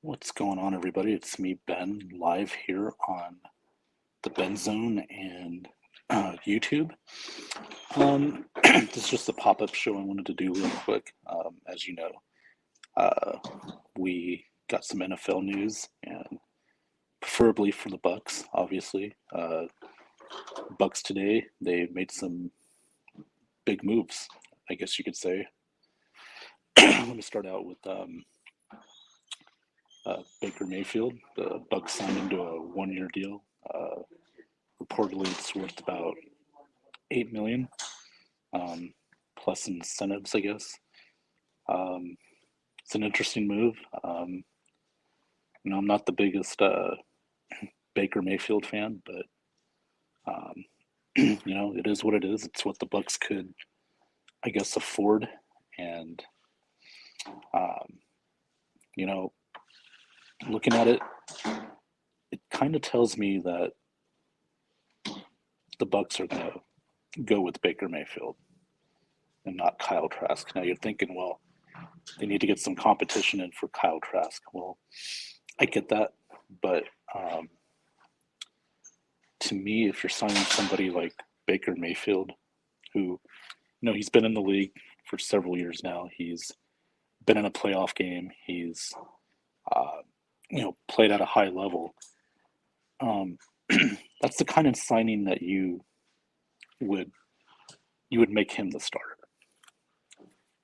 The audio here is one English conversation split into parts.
What's going on, everybody? It's me, Ben, live here on the Ben Zone and YouTube. This is just a pop-up show I wanted to do real quick. As you know, uh, we got some NFL news, and preferably for the Bucks, obviously. Bucks today, they made some big moves, I guess you could say. Let me start out with Baker Mayfield. The Bucks signed into a one-year deal. Reportedly, it's worth about 8 million, plus incentives, I guess. Um, it's an interesting move. I'm not the biggest Baker Mayfield fan, but um, it is what it is. It's what the Bucks could, I guess, afford, and um, you know, looking at it, it kind of tells me that the Bucks are going to go with Baker Mayfield and not Kyle Trask. Now you're thinking, well, they need to get some competition in for Kyle Trask. Well, I get that, but to me, if you're signing somebody like Baker Mayfield, who, he's been in the league for several years now. He's been in a playoff game. He's, uh, played at a high level. Um, that's the kind of signing that would you would make him the starter,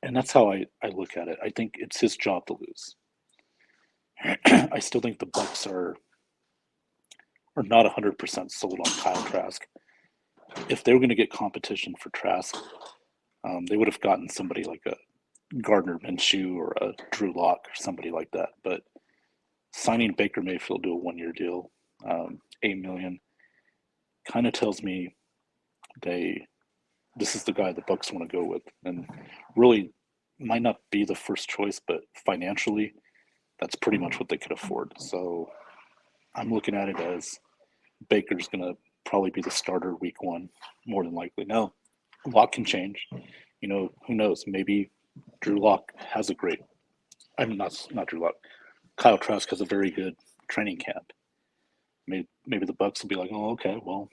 and that's how I look at it. I think it's his job to lose. I still think the Bucks are not 100% sold on Kyle Trask. If they were going to get competition for Trask, they would have gotten somebody like a Gardner Minshew or a Drew Lock or somebody like that. But signing Baker Mayfield to a one-year deal, 8 million, kind of tells me this is the guy the Bucks want to go with, and really might not be the first choice, but financially, that's pretty much what they could afford. So I'm looking at it as Baker's going to probably be the starter week one, more than likely. Now, a lot can change. Who knows? Maybe Drew Lock has a great. I'm not Drew Lock. Kyle Trask has a very good training camp. Maybe the Bucks will be like, oh, okay, well,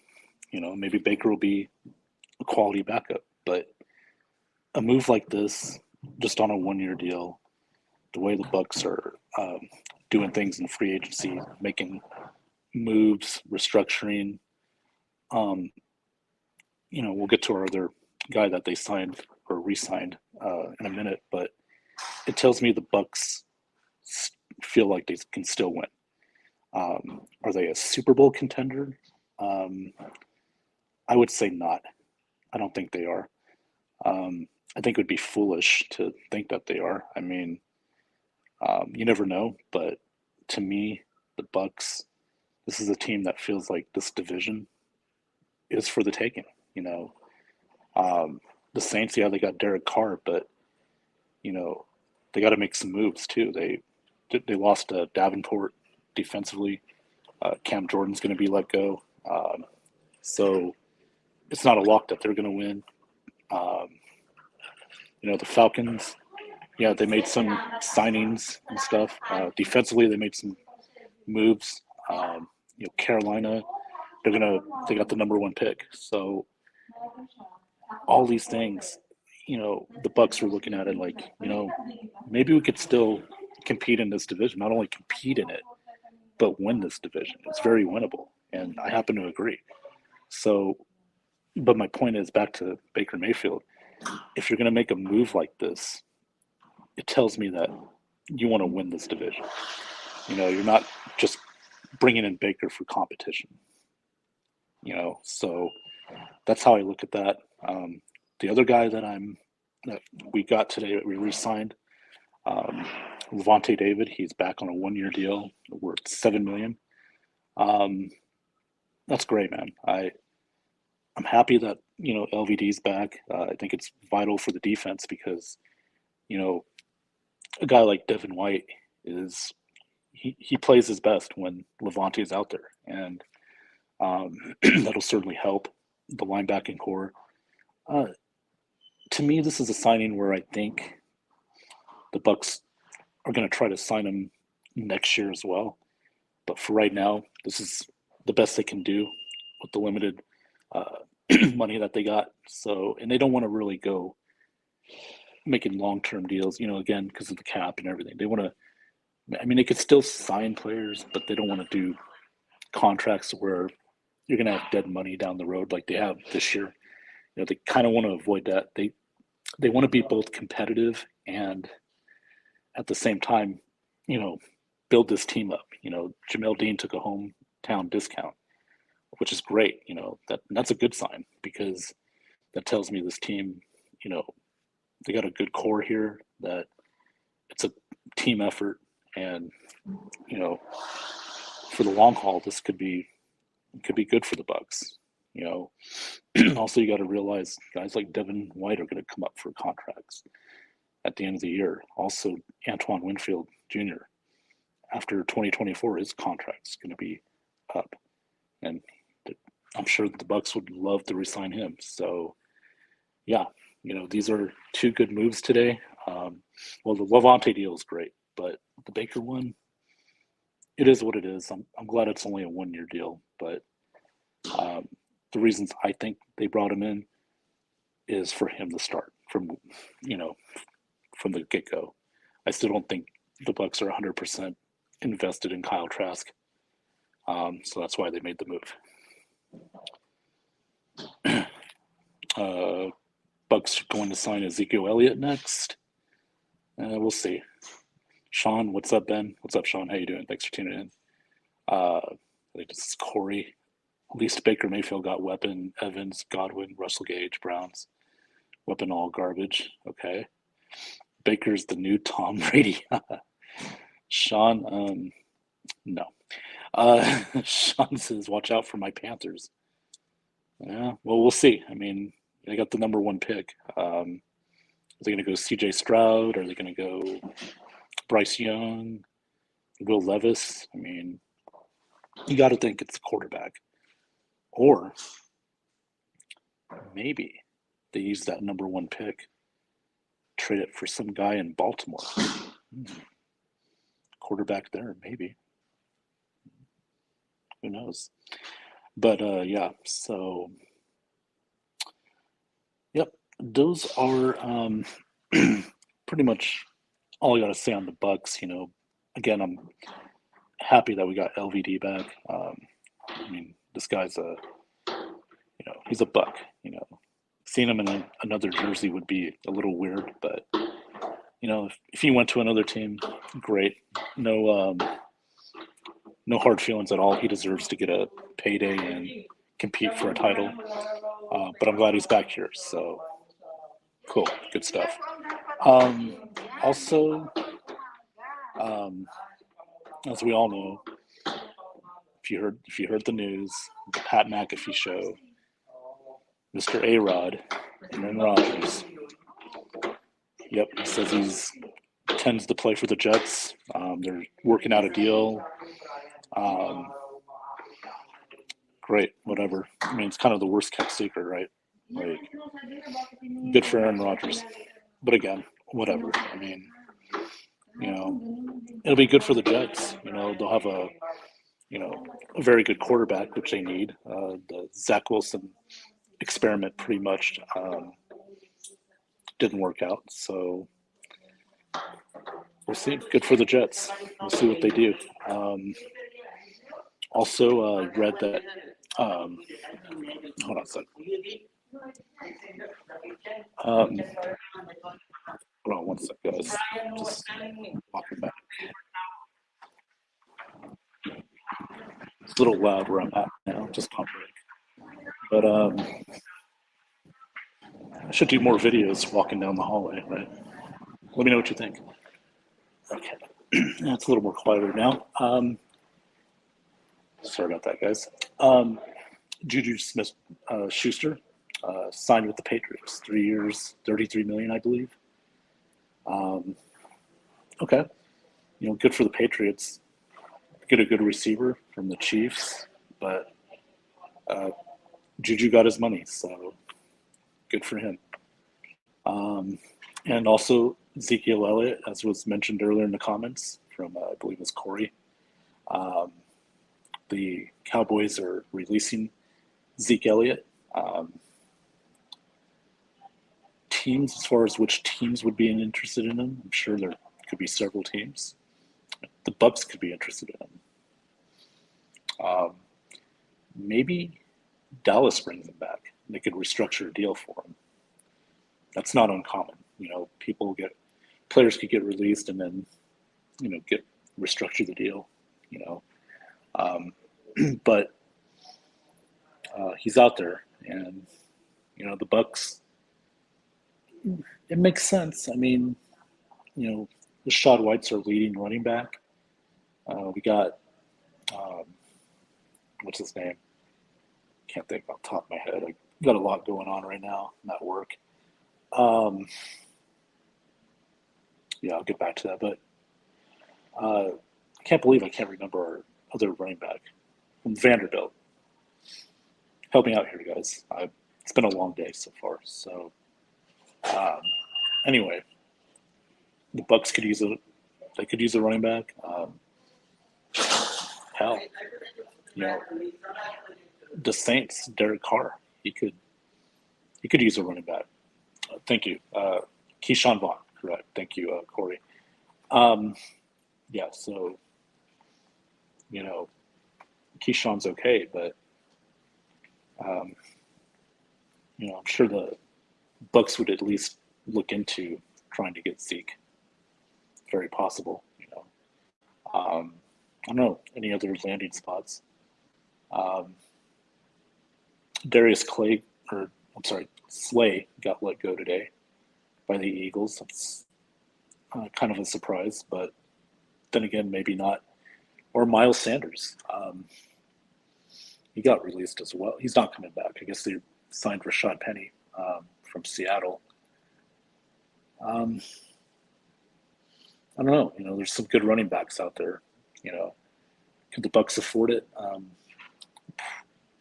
maybe Baker will be a quality backup. But a move like this, just on a one-year deal, the way the Bucks are doing things in free agency, making moves, restructuring. Um, we'll get to our other guy that they signed or re-signed in a minute, but it tells me the Bucks feel like they can still win. Are they a Super Bowl contender? I would say not. I don't think they are. I think it would be foolish to think that they are. I mean, you never know, but to me, the Bucks. This is a team that feels like this division is for the taking. You know, the Saints, yeah, they got Derek Carr, but you know, they got to make some moves too. They lost Davenport defensively. Cam Jordan's going to be let go, so it's not a lock that they're going to win. Um, the Falcons, yeah, they made some signings and stuff. Defensively, they made some moves. Carolina, they got the number one pick. So all these things, the Bucks are looking at it like, maybe we could still compete in this division. Not only compete in it, but win this division. It's very winnable, and I happen to agree. So, but my point is back to Baker Mayfield. If you're going to make a move like this, it tells me that you want to win this division. You're not just bringing in Baker for competition. So that's how I look at that. The other guy that we got today that we re-signed, um, Levante David. He's back on a one-year deal worth 7 million. Um, that's great, man. I'm happy that LVD's back. I think it's vital for the defense because you know a guy like Devin White is he plays his best when Levante is out there, and that'll certainly help the linebacking core. Uh, to me, this is a signing where I think the Bucks are going to try to sign him next year as well. But for right now, this is the best they can do with the limited uh, money that they got. So, and they don't want to really go making long term deals, again, because of the cap and everything. They want to, I mean, they could still sign players, but they don't want to do contracts where you're going to have dead money down the road like they have this year. They kind of want to avoid that. They want to be both competitive and at the same time, you know, build this team up. Jamel Dean took a hometown discount, which is great. That's a good sign because that tells me this team, you know, they got a good core here. That it's a team effort, and you know, for the long haul, this could be good for the Bucks. You also you got to realize guys like Devin White are going to come up for contracts at the end of the year. Also, Antoine Winfield Jr. after 2024, his contract's going to be up, and I'm sure the Bucks would love to resign him. So, yeah, these are two good moves today. Well, the Lavonte deal is great, but the Baker one, it is what it is. I'm glad it's only a 1 year deal, but um, the reasons I think they brought him in is for him to start you know from the get go. I still don't think the Bucks are 100% invested in Kyle Trask, so that's why they made the move. Bucks going to sign Ezekiel Elliott next. We'll see. Sean, what's up, Ben? What's up, Sean? How you doing? Thanks for tuning in. I think this is Corey. At least Baker Mayfield got weapon. Evans, Godwin, Russell Gage, Browns. Weapon all garbage. Okay. Baker's the new Tom Brady. Sean, no. Sean says, watch out for my Panthers. Yeah, well, we'll see. I mean, they got the number one pick. Are they going to go CJ Stroud? Are they going to go Bryce Young, Will Levis? I mean, you got to think it's the quarterback. Or maybe they use that number one pick, trade it for some guy in Baltimore. Quarterback there, maybe. Who knows? But yeah, so yep, those are pretty much all I got to say on the Bucks. Again, I'm happy that we got LVD back. I mean, this guy's he's a buck. Seeing him in another jersey would be a little weird, but if he went to another team, great. No hard feelings at all. He deserves to get a payday and compete for a title. But I'm glad he's back here. So cool, good stuff. Also, as we all know, if you heard the news, the Pat McAfee show, Mr. A-Rod, Aaron Rodgers. Yep, he says he's tends to play for the Jets. They're working out a deal. Great, whatever. I mean, it's kind of the worst kept secret, right? Like, good for Aaron Rodgers. But again, whatever. I mean, it'll be good for the Jets. They'll have a very good quarterback, which they need. The Zach Wilson experiment pretty much didn't work out. So we'll see. Good for the Jets. We'll see what they do. Also, read that. Hold on a second. Hold on one second, guys. Just walking back. It's a little loud where I'm at now. Just pump break. But I should do more videos walking down the hallway, right? Let me know what you think. Okay. It's a little more quieter now. Sorry about that, guys. Juju Smith-Schuster signed with the Patriots. 3 years, $33 million, I believe. Okay. Good for the Patriots. Get a good receiver from the Chiefs, but Juju got his money, so good for him. And also Ezekiel Elliott, as was mentioned earlier in the comments from, I believe it's Corey. Um, the Cowboys are releasing Zeke Elliott. Teams, as far as which teams would be interested in him, I'm sure there could be several teams. The Bucks could be interested in him. Um, Maybe Dallas brings him back. And they could restructure a deal for him. That's not uncommon. Players could get released and then, get restructure the deal. You know, um, but he's out there, and the Bucks. It makes sense. I mean, Rashad White's our leading running back. We got um, what's his name? Can't think off the top of my head. I got a lot going on right now. I'm at work. Um, yeah, I'll get back to that. But I can't believe I can't remember our other running back from Vanderbilt. Help me out here, guys. It's been a long day so far. So um, anyway, the Bucks could use a they could use a running back. Hell, you know, the Saints, Derek Carr, he could use a running back. Thank you, Keyshawn Vaughn. Correct. Thank you, Corey. Um, yeah. So you know, Keyshawn's okay, but um, I'm sure the Bucks would at least look into trying to get Zeke. Very possible. I don't know any other landing spots. Um, Darius Clay, or I'm sorry, Slay got let go today by the Eagles. That's kind of a surprise, but then again, maybe not. Or Miles Sanders, he got released as well. He's not coming back. I guess they signed Rashad Penny from Seattle. Um, I don't know. There's some good running backs out there. You know, could the Bucks afford it?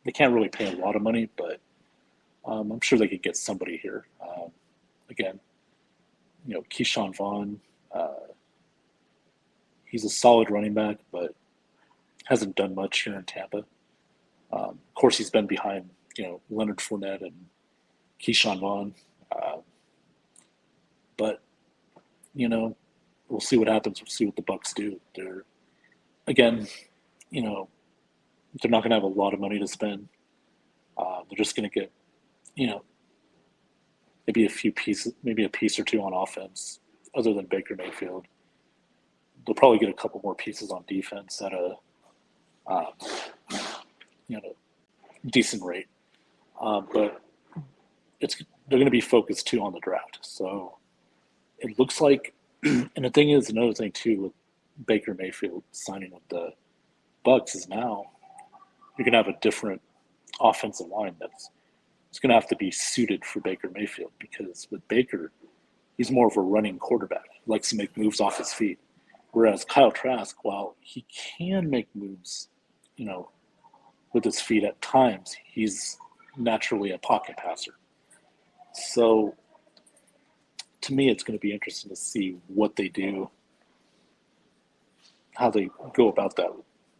They can't really pay a lot of money, but I'm sure they could get somebody here. Again, Keyshawn Vaughn. He's a solid running back, but hasn't done much here in Tampa. Of course, he's been behind Leonard Fournette and Keyshawn Vaughn, uh, but you know we'll see what happens. We'll see what the Bucks do. Again, you know, they're not going to have a lot of money to spend. They're just going to get you know maybe a few pieces, maybe a piece or two on offense, other than Baker Mayfield. They'll probably get a couple more pieces on defense at a uh, you know decent rate, but they're going to be focused too on the draft. So it looks like, and the thing is, another thing too with Baker Mayfield signing with the Bucks is now you're going to have a different offensive line that's it's going to have to be suited for Baker Mayfield because with Baker, he's more of a running quarterback. He likes to make moves off his feet. Whereas Kyle Trask, while he can make moves, you know, with his feet at times, he's naturally a pocket passer. So to me, it's going to be interesting to see what they do, how they go about that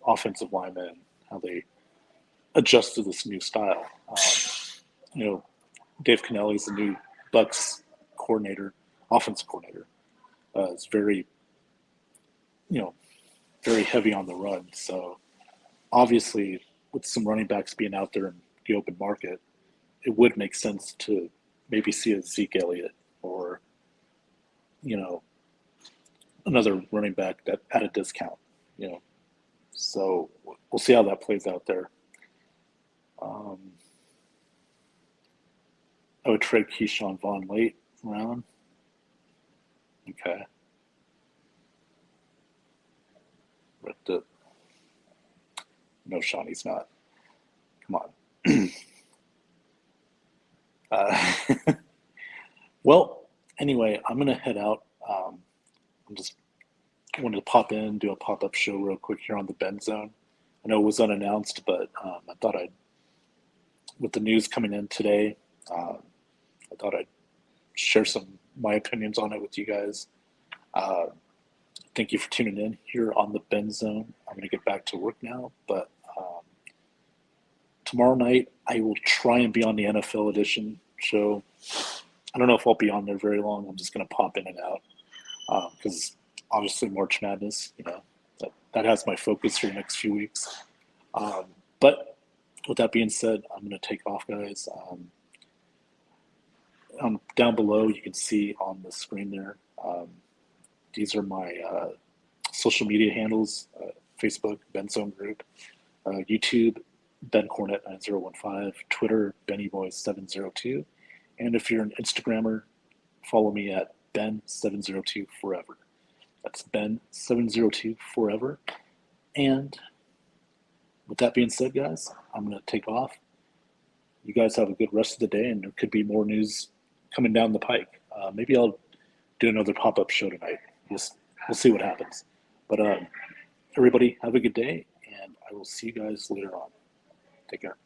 offensive lineman, how they adjust to this new style. You know, Dave Cannelli is the new Bucks coordinator, offensive coordinator. It's very, you know, very heavy on the run. So obviously, with some running backs being out there in the open market, it would make sense to maybe see a Zeke Elliott or, you know, another running back that at a discount, you know. So we'll see how that plays out there. Um, I would trade Keyshawn Vaughn late round. Okay. But no, Sean, he's not. Come on. Uh, well, anyway, I'm going to head out. I'm just wanted to pop in, do a pop up show real quick here on the Bend Zone. I know it was unannounced, but I thought with the news coming in today, I thought I'd share some my opinions on it with you guys. Uh, thank you for tuning in here on the Ben Zone. I'm going to get back to work now, but tomorrow night I will try and be on the NFL edition show. I don't know if I'll be on there very long. I'm just going to pop in and out because obviously March Madness, that has my focus for the next few weeks. But with that being said, I'm going to take off, guys. Down below, you can see on the screen there. These are my social media handles: Facebook, Ben Zone Group, YouTube, Ben Cornet 9015, Twitter, BennyBoy702, and if you're an Instagrammer, follow me at Ben702 Forever. That's Ben702 Forever. And with that being said, guys, I'm going to take off. You guys have a good rest of the day, and there could be more news coming down the pike. Maybe I'll do another pop-up show tonight. We'll see what happens. But everybody, have a good day, and I will see you guys later on. Take care.